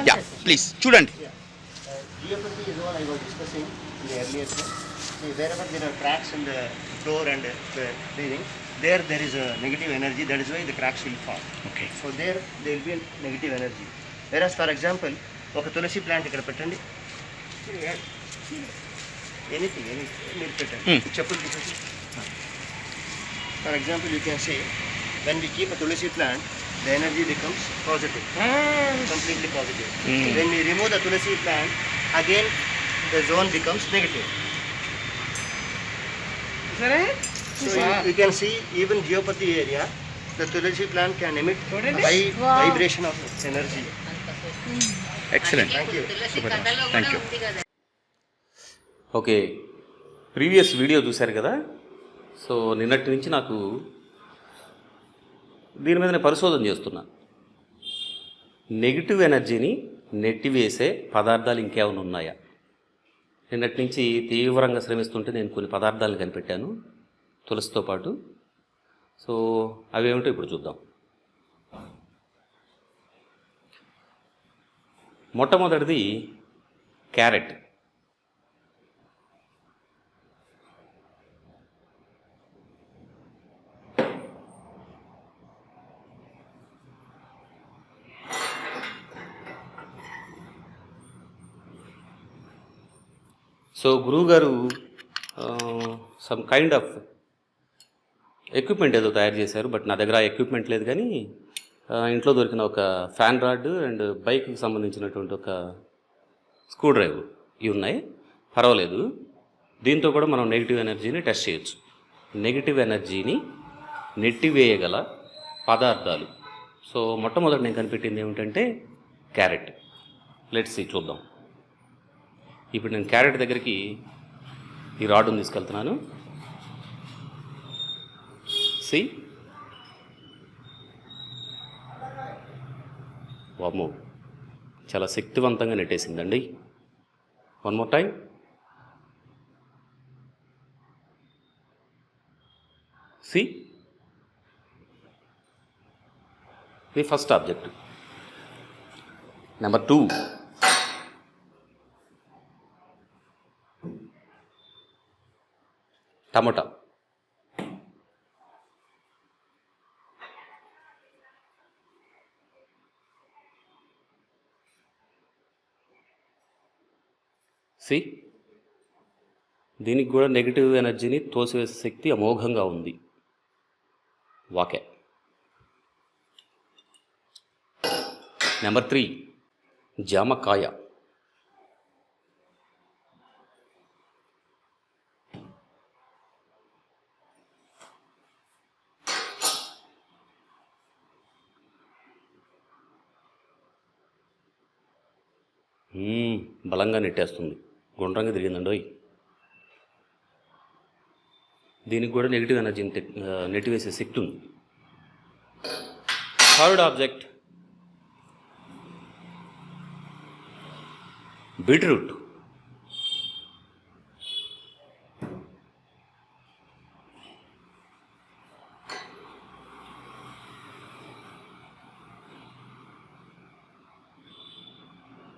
Yeah please చూడండి. Geopathy is what I was discussing in the earlier slide. See, wherever there are cracks in the floor and the breathing, there is a negative energy. That is why the cracks will form. Okay. So there will be a negative energy. Whereas, for example, ఒక తులసి plant ఇక్కడ పెట్టండి. Anything మీరు పెట్టండి. చెప్పులు తీసేసి. For example, you can say when we keep a tulsi plant, the energy becomes positive, completely positive. When we remove the tulsi plant, again the zone becomes negative. So you can see even geopathy area, the tulsi plant can emit high vibration of energy. Excellent, Thank you. Thank you. Okay, previous video చూశారు కదా. So నిన్నటి నుంచి నాకు దీని మీద నేను పరిశోధన చేస్తున్నా. నెగిటివ్ ఎనర్జీని నెట్టివేసే పదార్థాలు ఇంకేమైనా ఉన్నాయా? నిన్నటి నుంచి తీవ్రంగా శ్రమిస్తుంటే నేను కొన్ని పదార్థాలను కనిపెట్టాను తులసితో పాటు. సో అవేమిటో ఇప్పుడు చూద్దాం. మొట్టమొదటిది క్యారెట్. సో గురువుగారు సమ్ కైండ్ ఆఫ్ ఎక్విప్మెంట్ ఏదో తయారు చేశారు, బట్ నా దగ్గర ఆ ఎక్విప్మెంట్ లేదు. కానీ ఇంట్లో దొరికిన ఒక ఫ్యాన్ రాడ్ అండ్ బైక్కి సంబంధించినటువంటి ఒక స్క్రూ డ్రైవర్ ఇవి ఉన్నాయి. పర్వాలేదు, దీంతో కూడా మనం నెగిటివ్ ఎనర్జీని టెస్ట్ చేయొచ్చు. నెగిటివ్ ఎనర్జీని నెట్టివేయగల పదార్థాలు. సో మొట్టమొదటి నేను కనిపెట్టింది ఏమిటంటే క్యారెట్. లెట్స్ సీ, చూద్దాం. ఇప్పుడు నేను క్యారెట్ దగ్గరికి ఈ రాడ్ని తీసుకెళ్తున్నాను. సి, వామ్మో, చాలా శక్తివంతంగా నెట్టేసిందండి. One more time. సి, ఇది first object. Number 2, tomato. See, దీనికి కూడా నెగిటివ్ ఎనర్జీని తోసివేసే శక్తి అమోఘంగా ఉంది. వాకే. నెంబర్ 3, జామకాయ. బలంగా నెట్టేస్తుంది, గుండ్రంగా తిరిగిందండి. దీనికి కూడా నెగిటివ్ ఎనర్జీని నెట్టివేసే శక్తి ఉంది. Third object, beetroot.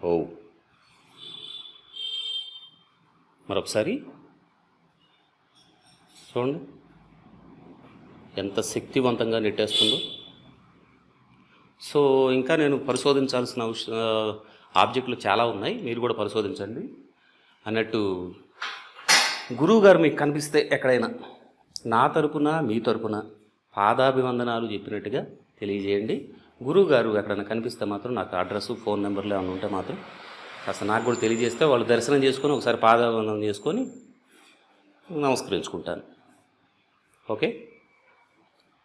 ఓ, మరొకసారి చూడండి ఎంత శక్తివంతంగా నెట్టేస్తుందో. సో ఇంకా నేను పరిశోధించాల్సిన ఆబ్జెక్టులు చాలా ఉన్నాయి, మీరు కూడా పరిశోధించండి. అన్నట్టు గురువుగారు మీకు కనిపిస్తే ఎక్కడైనా నా తరపున మీ తరపున పాదాభివందనాలు చెప్పినట్టుగా తెలియజేయండి. గురువుగారు ఎక్కడైనా కనిపిస్తే మాత్రం నాకు అడ్రస్, ఫోన్ నెంబర్లు ఏమైనా ఉంటే మాత్రం కాస్త నాకు కూడా తెలియజేస్తే వాళ్ళు దర్శనం చేసుకొని ఒకసారి పాదాభివందనం చేసుకొని నమస్కరించుకుంటాను. Okay,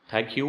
thank you.